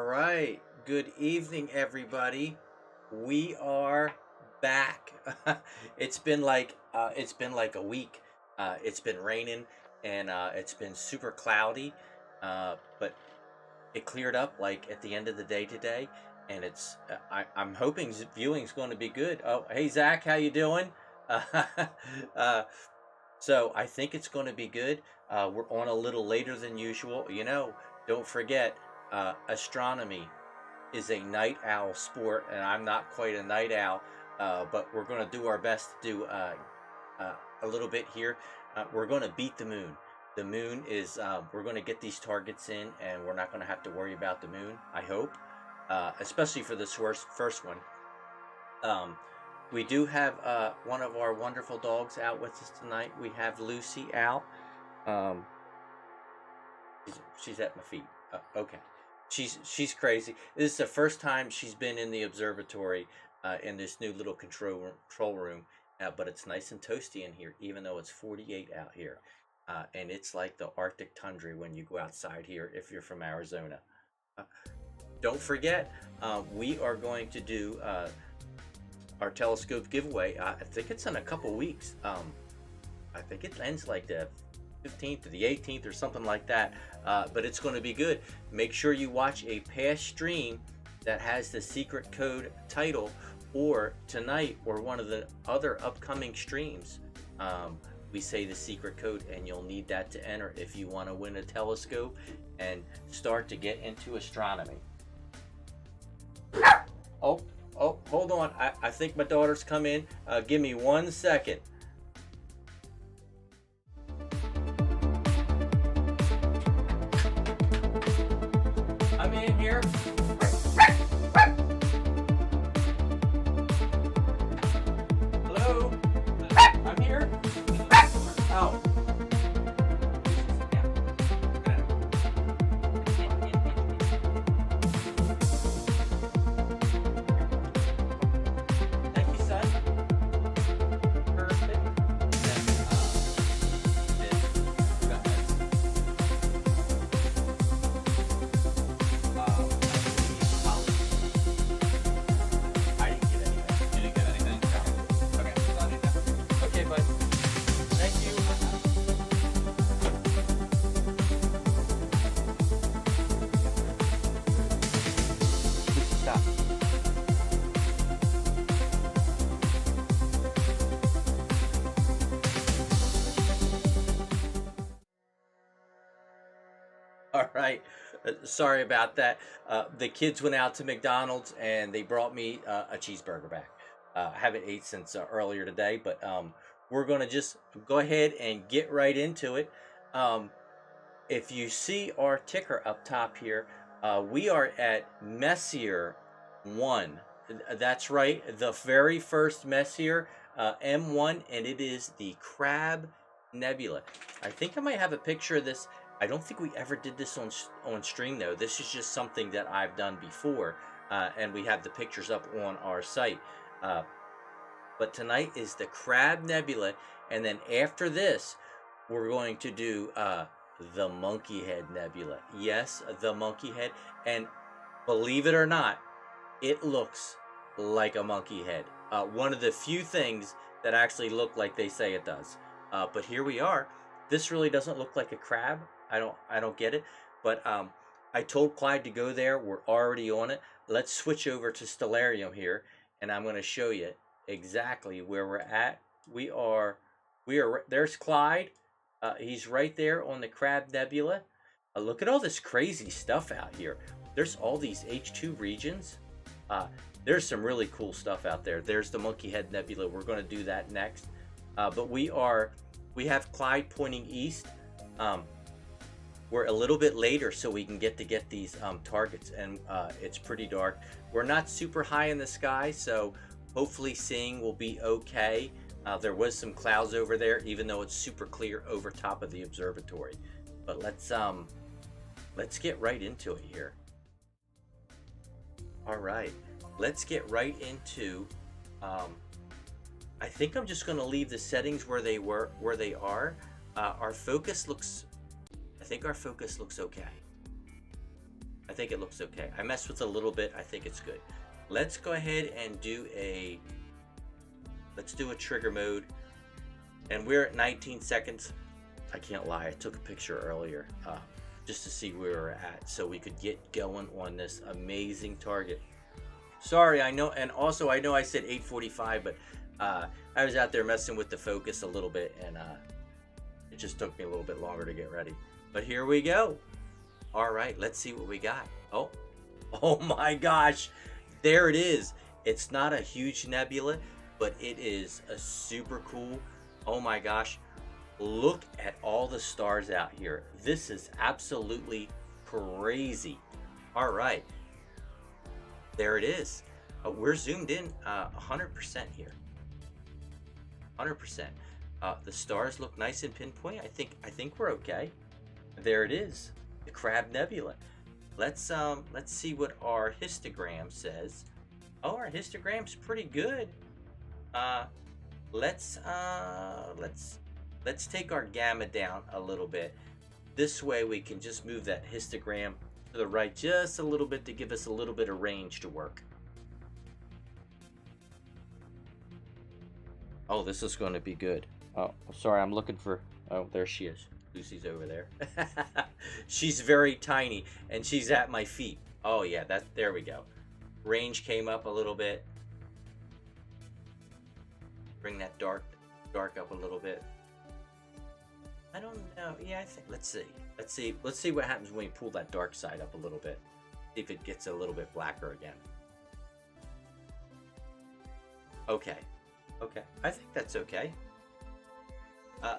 All right. Good evening, everybody. We are back. It's been like a week. It's been raining and it's been super cloudy. But it cleared up like at the end of the day today, and I'm hoping viewing's going to be good. Oh, hey Zach, how you doing? uh, so I think it's going to be good. We're on a little later than usual. Don't forget, astronomy is a night owl sport, and I'm not quite a night owl, but we're going to do our best to do a little bit here. We're going to beat the moon. The moon is, we're going to get these targets in, and we're not going to have to worry about the moon, I hope, especially for this first one. Um, we do have one of our wonderful dogs out with us tonight. We have Lucy out. Um, she's at my feet. Okay. She's crazy. This is the first time she's been in the observatory in this new little control room. But it's nice and toasty in here, even though it's 48 out here. And it's like the Arctic tundra when you go outside here if you're from Arizona. Uh, don't forget, we are going to do our telescope giveaway. I think it's in a couple weeks. I think it ends like the 15th or the 18th or something like that, but it's going to be good. Make sure you watch a past stream that has the secret code title, or tonight or one of the other upcoming streams. We say the secret code, and you'll need that to enter if you want to win a telescope and start to get into astronomy. Oh, hold on. I think my daughter's come in. Give me 1 second. I'm in here. Hello? I'm here. Oh. Thank you, son. Perfect. I didn't get anything. You didn't get anything? No. Okay, so I'll do that. Okay, bud. Thank you. Stop. All right. Sorry about that. The kids went out to McDonald's and they brought me a cheeseburger back. I haven't ate since earlier today, but we're going to just go ahead and get right into it. If you see our ticker up top here, we are at Messier 1. That's right, the very first Messier, M1, and it is the Crab Nebula. I think I might have a picture of this. I don't think we ever did this on stream, though. This is just something that I've done before, and we have the pictures up on our site. But tonight is the Crab Nebula, and then after this, we're going to do the Monkey Head Nebula. Yes, the Monkey Head, and believe it or not, it looks like a monkey head. One of the few things that actually look like they say it does. But here we are. This really doesn't look like a crab. I don't get it. But I told Clyde to go there. We're already on it. Let's switch over to Stellarium here, and I'm going to show you exactly where we're at. We are. There's Clyde. He's right there on the Crab Nebula. Look at all this crazy stuff out here. There's all these H2 regions. There's some really cool stuff out there. There's the Monkey Head Nebula. We're going to do that next. But we have Clyde pointing east. We're a little bit later so we can get these targets, and it's pretty dark. We're not super high in the sky, so hopefully seeing will be okay. There was some clouds over there, even though it's super clear over top of the observatory. But let's get right into it here. All right, let's get right into. I think I'm just going to leave the settings where they are. Our focus looks. I think our focus looks okay. I think it looks okay. I messed with it a little bit. I think it's good. Let's go ahead and do a trigger mode, and we're at 19 seconds. I can't lie, I took a picture earlier just to see where we're at so we could get going on this amazing target. Sorry, I know, and also I know I said 8:45, but I was out there messing with the focus a little bit, and it just took me a little bit longer to get ready. But here we go. All right, let's see what we got. Oh my gosh, there it is. It's not a huge nebula, but it is a super cool. Oh my gosh, look at all the stars out here. This is absolutely crazy. All right, there it is. We're zoomed in 100% here. 100%. The stars look nice and pinpoint. I think we're okay. There it is, the Crab Nebula. Let's see what our histogram says. Oh, our histogram's pretty good. Let's take our gamma down a little bit. This way we can just move that histogram to the right just a little bit to give us a little bit of range to work. Oh, this is going to be good. Oh, sorry, I'm looking for... Oh, there she is. Lucy's over there. She's very tiny, and she's at my feet. Oh, yeah, there we go. Range came up a little bit. Bring that dark up a little bit. I don't know. Yeah, I think... Let's see what happens when we pull that dark side up a little bit. See if it gets a little bit blacker again. Okay. Okay, I think that's okay.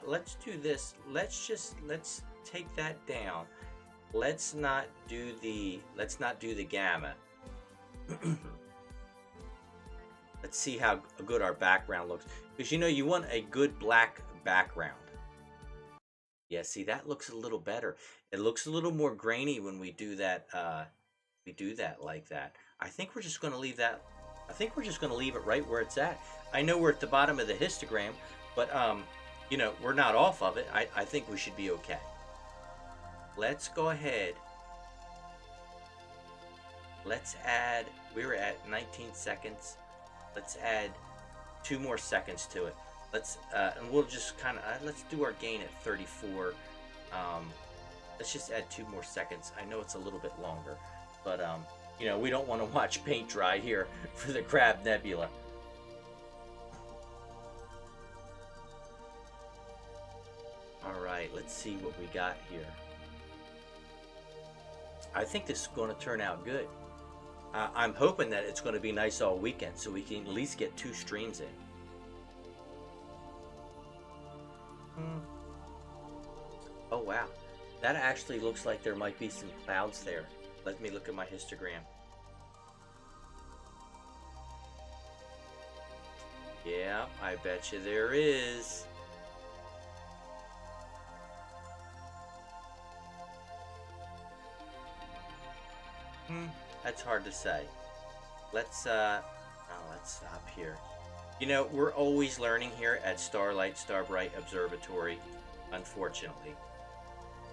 Let's do this. Let's take that down. Let's not do the gamma. Let's see how good our background looks, because you want a good black background. Yeah, see, that looks a little better. It looks a little more grainy when we do that. Like that. I think we're just going to leave that. I think we're just going to leave it right where it's at. I know we're at the bottom of the histogram, but we're not off of it. I think we should be okay. Let's go ahead. Let's add, we were at 19 seconds. Let's add 2 more seconds to it. And we'll just kind of, let's do our gain at 34. Let's just add 2 more seconds. I know it's a little bit longer, but we don't want to watch paint dry here for the Crab Nebula. All right, let's see what we got here. I think this is going to turn out good. I'm hoping that it's going to be nice all weekend so we can at least get 2 streams in. Oh wow, that actually looks like there might be some clouds there. Let me look at my histogram. Yeah, I bet you there is. That's hard to say. Let's stop here. We're always learning here at Starlight Starbright Observatory, unfortunately.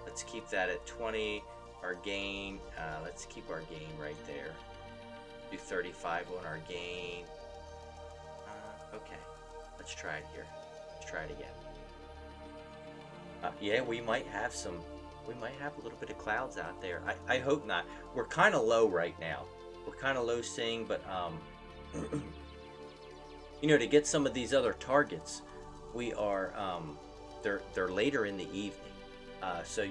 Let's keep that at 20. Our gain, let's keep our gain right there. Do 35 on our gain. Okay, let's try it here. Let's try it again. Yeah, we might have a little bit of clouds out there. I hope not. We're kind of low right now. We're kind of low seeing, but to get some of these other targets, we are they're later in the evening. So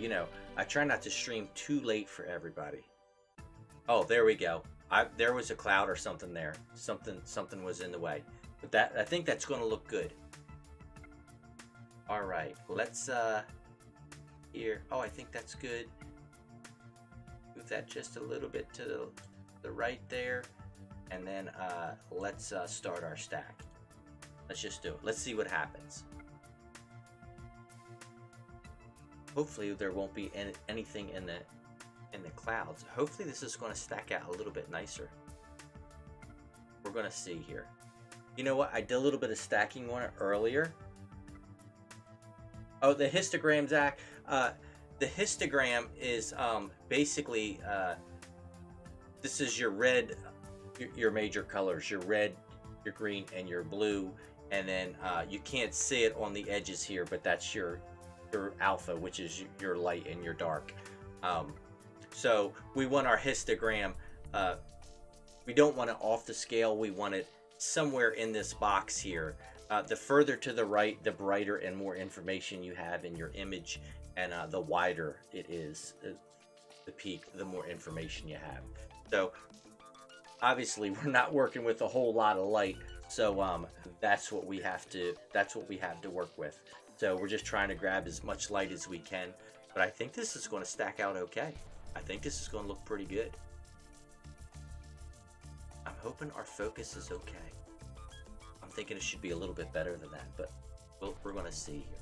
I try not to stream too late for everybody. Oh, there we go. There was a cloud or something there. Something was in the way. But I think that's going to look good. All right, let's here. Oh, I think that's good. Move that just a little bit to the right there, and then let's start our stack. Let's just do it. Let's see what happens. Hopefully there won't be anything in the clouds. Hopefully this is going to stack out a little bit nicer. We're going to see here. You know what? I did a little bit of stacking on it earlier. Oh, the histogram, Zach. The histogram is basically this is your red, your major colors, your red, your green, and your blue. And then you can't see it on the edges here, but that's your alpha, which is your light and your dark. Um, so we want our histogram. We don't want it off the scale. We want it somewhere in this box here. The further to the right, the brighter and more information you have in your image, and the wider it is, the peak, the more information you have. So obviously we're not working with a whole lot of light, so that's what we have to work with. So we're just trying to grab as much light as we can, but I think this is going to stack out okay. I think this is going to look pretty good. I'm hoping our focus is okay. I'm thinking it should be a little bit better than that, but we're going to see here.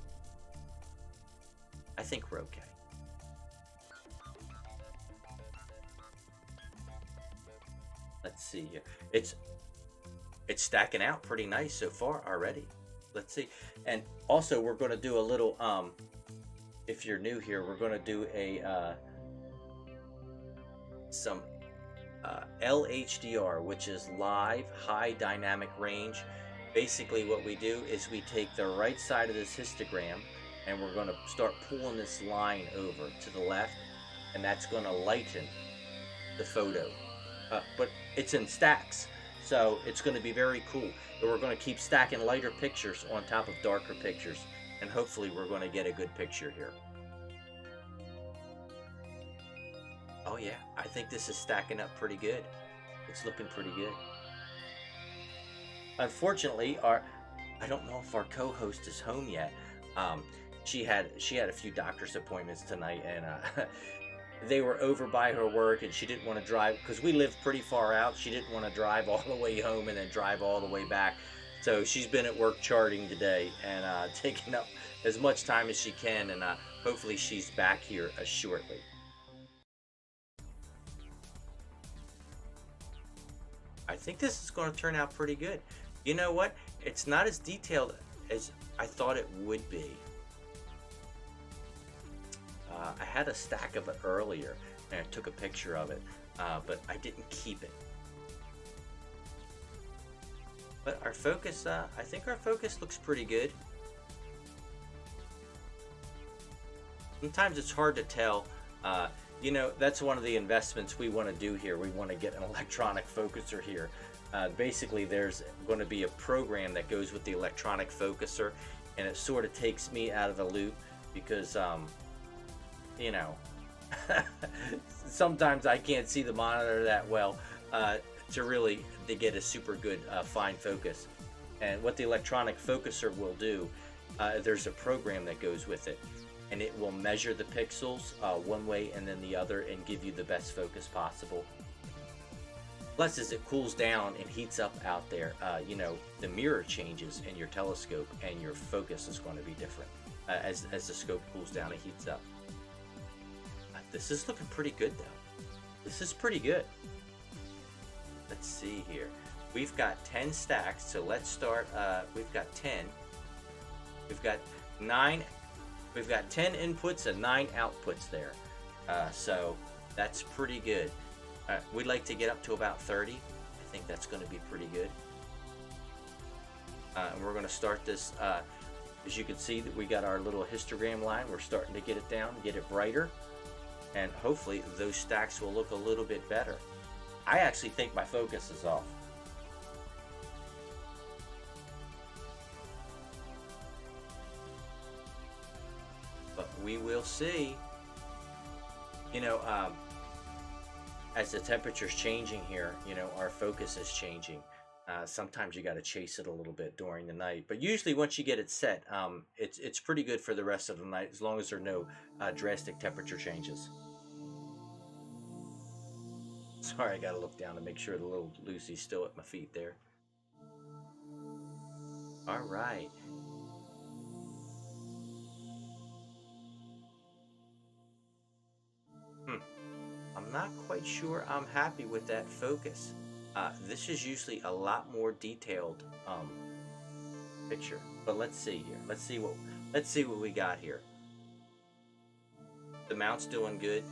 I think we're okay. Let's see here. It's stacking out pretty nice so far already. Let's see. And also we're going to do a little if you're new here, we're going to do a some LHDR, which is live high dynamic range. Basically what we do is we take the right side of this histogram and we're going to start pulling this line over to the left, and that's going to lighten the photo. But it's in stacks, so it's going to be very cool. But we're going to keep stacking lighter pictures on top of darker pictures, and hopefully we're going to get a good picture here. Oh yeah, I think this is stacking up pretty good. It's looking pretty good. Unfortunately, I don't know if our co-host is home yet. She had a few doctor's appointments tonight, and they were over by her work, and she didn't want to drive because we live pretty far out. She didn't want to drive all the way home and then drive all the way back. So she's been at work charting today and taking up as much time as she can, and hopefully she's back here shortly. I think this is going to turn out pretty good. You know what? It's not as detailed as I thought it would be. I had a stack of it earlier and I took a picture of it, but I didn't keep it. But our focus, I think our focus looks pretty good. Sometimes it's hard to tell. You know, that's one of the investments we want to do here. We want to get an electronic focuser here. Basically, there's going to be a program that goes with the electronic focuser, and it sort of takes me out of the loop because, you know, sometimes I can't see the monitor that well to get a super good fine focus. And what the electronic focuser will do, there's a program that goes with it, and it will measure the pixels one way and then the other and give you the best focus possible. Plus, as it cools down and heats up out there, you know, the mirror changes in your telescope and your focus is going to be different as the scope cools down and heats up. This is looking pretty good though. This is pretty good. Let's see here. We've got 10 stacks, so let's start. We've got 10. We've got 9. We've got 10 inputs and 9 outputs there. So that's pretty good. We'd like to get up to about 30. I think that's going to be pretty good. And we're going to start this. As you can see, that we got our little histogram line. We're starting to get it down, get it brighter, and hopefully those stacks will look a little bit better. I actually think my focus is off. But we will see. You know, as the temperature's changing here, you know, our focus is changing. Sometimes you got to chase it a little bit during the night, but usually once you get it set, it's pretty good for the rest of the night as long as there are no drastic temperature changes. Sorry, I got to look down to make sure the little Lucy's still at my feet there. All right. I'm not quite sure I'm happy with that focus. This is usually a lot more detailed picture, but let's see here. Let's see what we got here. The mount's doing good.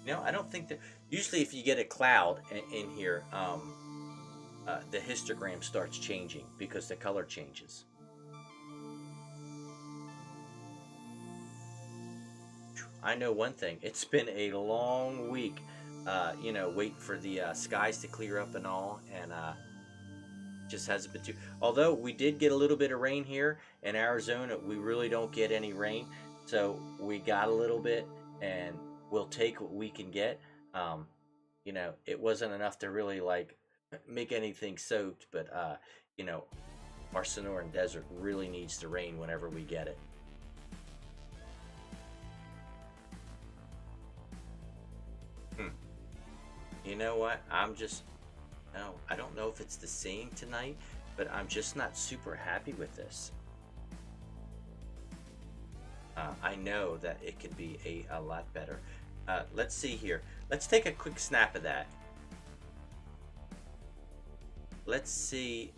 You know, I don't think that usually if you get a cloud in here, the histogram starts changing because the color changes. I know one thing. It's been a long week, waiting for the skies to clear up and all, and just hasn't been too. Although we did get a little bit of rain here in Arizona, we really don't get any rain, so we got a little bit, and we'll take what we can get. Um, it wasn't enough to really like make anything soaked, but you know, our Sonoran Desert really needs the rain whenever we get it. Hmm. You know what? No, I don't know if it's the same tonight, but I'm just not super happy with this. I know that it could be a lot better. Let's see here. Let's take a quick snap of that. Let's see.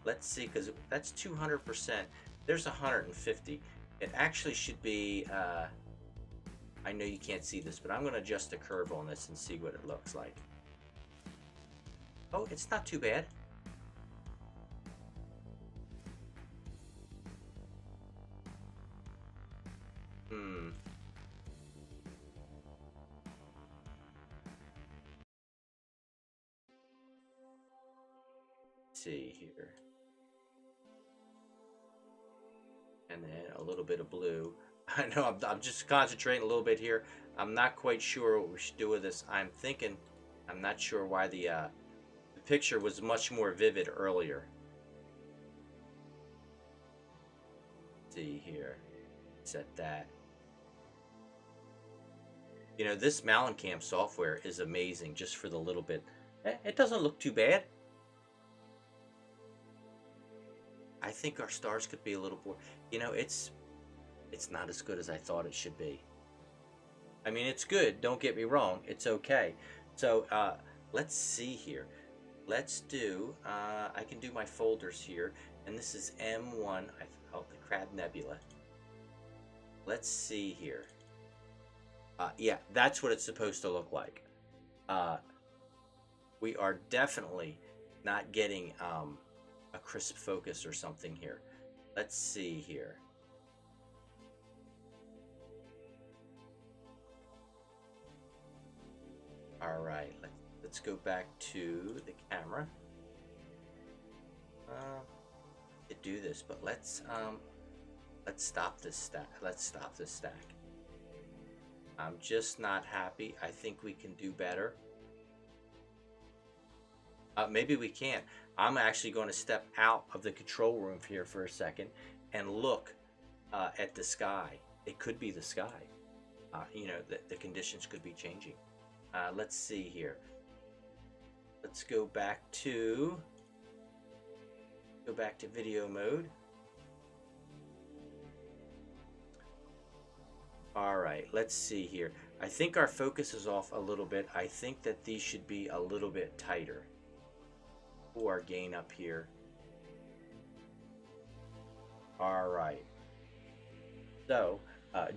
Let's see, because that's 200%. There's 150. It actually should be, I know you can't see this, but I'm going to adjust the curve on this and see what it looks like. Oh, it's not too bad. Hmm. Let's see here. And then a little bit of blue. I know I'm just concentrating a little bit here. I'm not quite sure what we should do with this. I'm not sure why the picture was much more vivid earlier. Let's see here. Set that. You know, this Malincam software is amazing just for the little bit. It doesn't look too bad. I think our stars could be a little more, it's not as good as I thought it should be. I mean, it's good, don't get me wrong, it's okay. So let's see here. Let's do, I can do my folders here, and this is M1, the Crab Nebula. Let's see here. Yeah, that's what it's supposed to look like. We are definitely not getting a crisp focus or something here. Let's see here. All right, let's go back to the camera. To do this, but let's stop this stack. Let's stop this stack. I'm just not happy. I think we can do better. Maybe we can't. I'm actually going to step out of the control room here for a second and look at the sky. It could be the sky. The conditions could be changing. Let's see here. Let's go back to video mode. All right, let's see here. I think our focus is off a little bit. I think that these should be a little bit tighter. Pull our gain up here. All right. So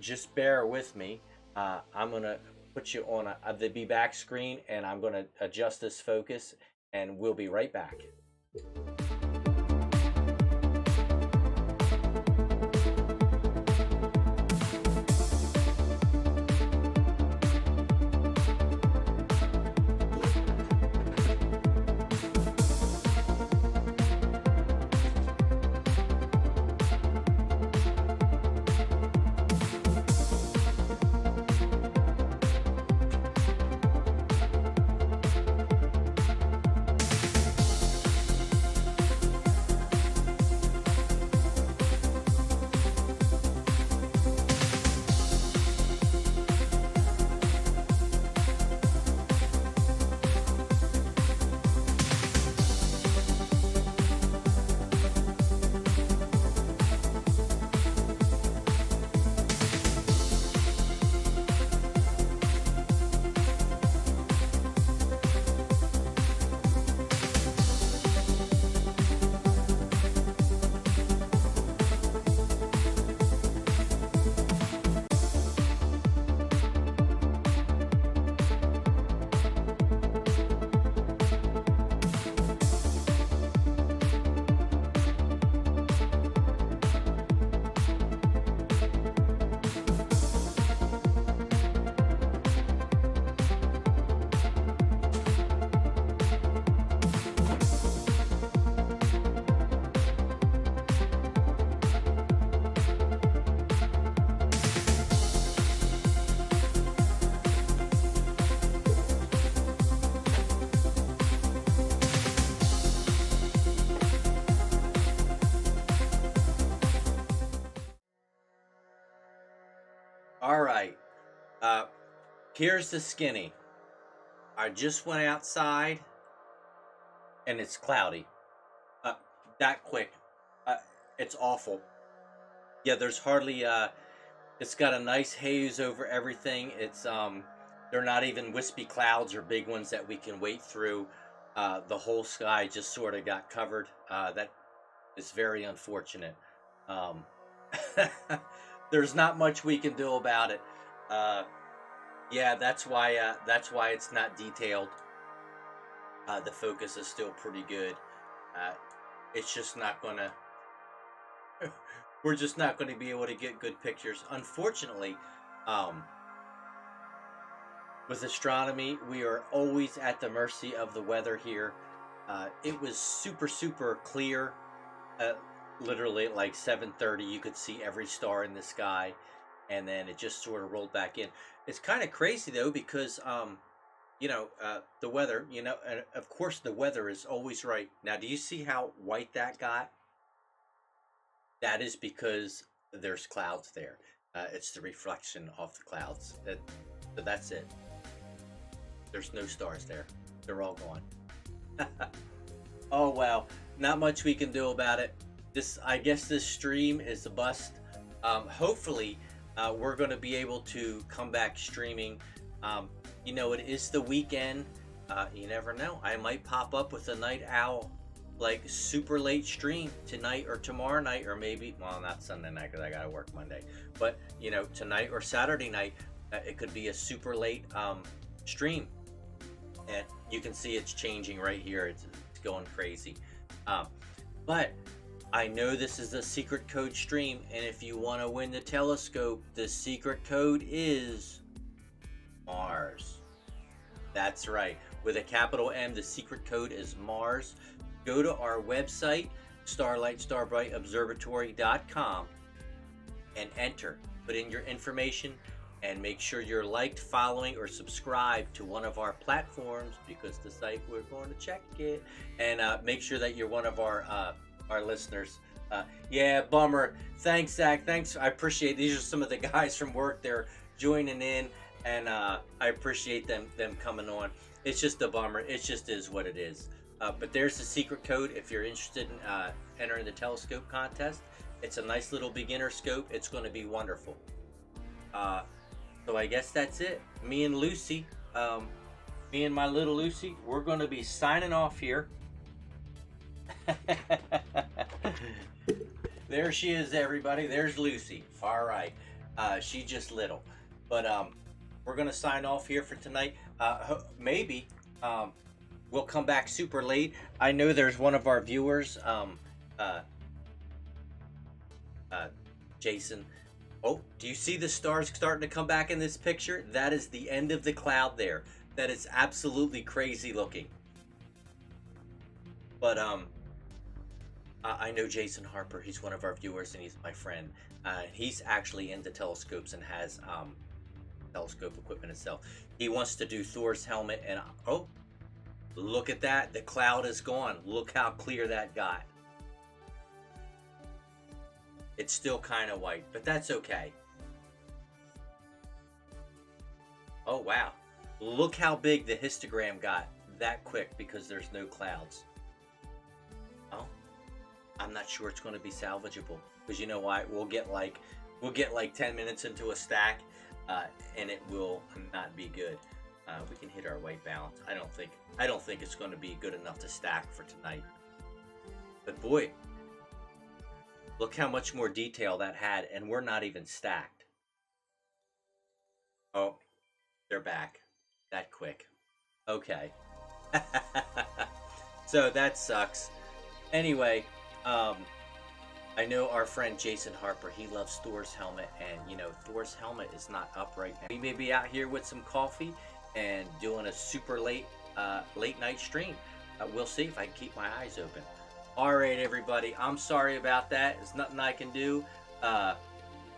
just bear with me. I'm going to put you on the be back screen, and I'm going to adjust this focus, and we'll be right back. All right. Uh, Here's the skinny. I just went outside and it's cloudy. Uh, that quick. Uh, it's awful. Yeah, there's hardly. It's got a nice haze over everything. They're not even wispy clouds or big ones that we can wade through. The whole sky just sort of got covered. That is very unfortunate. Um, there's not much we can do about it. Uh, yeah, that's why it's not detailed. The focus is still pretty good. Uh, it's just not gonna. We're just not going to be able to get good pictures, unfortunately. Um, with astronomy, we are always at the mercy of the weather here. It was super clear. Uh, Literally at like 7:30, you could see every star in the sky, and then it just sort of rolled back in. It's kind of crazy though because the weather. And of course the weather is always right. Now, do you see how white that got? That is because there's clouds there. It's the reflection of the clouds. So that's it. There's no stars there. They're all gone. Oh well, not much we can do about it. I guess this stream is a bust. Hopefully, we're going to be able to come back streaming. It is the weekend. You never know. I might pop up with a night owl, like super late stream tonight or tomorrow night, or maybe, well, not Sunday night because I got to work Monday. But tonight or Saturday night, it could be a super late stream, and you can see it's changing right here. It's going crazy. But I know this is a secret code stream, and if you want to win the telescope, the secret code is Mars. That's right. With a capital M, the secret code is Mars. Go to our website, starbrightobservatory.com, and enter. Put in your information and make sure you're liked, following, or subscribed to one of our platforms, because the site, we're going to check it. And make sure that you're one of our listeners. Yeah, bummer. Thanks, Zach. Thanks. I appreciate it. These are some of the guys from work. They're joining in, and I appreciate them coming on. It's just a bummer. It just is what it is. But there's the secret code if you're interested in entering the telescope contest. It's a nice little beginner scope. It's going to be wonderful. So I guess that's it. Me and Lucy, me and my little Lucy, we're going to be signing off here. There she is, everybody. There's Lucy. All right. She's just little. But we're going to sign off here for tonight. Maybe we'll come back super late. I know there's one of our viewers, Jason. Oh, do you see the stars starting to come back in this picture? That is the end of the cloud there. That is absolutely crazy looking. But I know Jason Harper. He's one of our viewers, and he's my friend. He's actually into telescopes and has telescope equipment itself. He wants to do Thor's helmet, and oh, look at that. The cloud is gone. Look how clear that got. It's still kind of white, but that's okay. Oh, wow. Look how big the histogram got that quick because there's no clouds. Oh, I'm not sure it's going to be salvageable, because you know why? We'll get like 10 minutes into a stack, and it will not be good. We can hit our white balance. I don't think it's going to be good enough to stack for tonight. But boy, look how much more detail that had, and we're not even stacked. Oh, they're back that quick. Okay. So that sucks. Anyway, I know our friend Jason Harper, he loves Thor's helmet, and Thor's helmet is not up right now. We may be out here with some coffee and doing a super late night stream. We'll see if I can keep my eyes open. All right, everybody, I'm sorry about that. There's nothing I can do.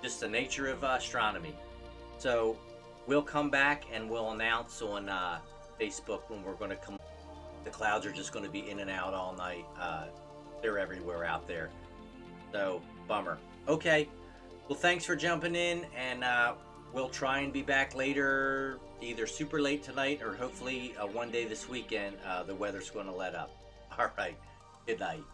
Just the nature of astronomy. So we'll come back and we'll announce on Facebook when we're going to come. The clouds are just going to be in and out all night. They're everywhere out there. So, bummer. Okay. Well, thanks for jumping in, and we'll try and be back later, either super late tonight or hopefully one day this weekend. The weather's going to let up. All right. Good night.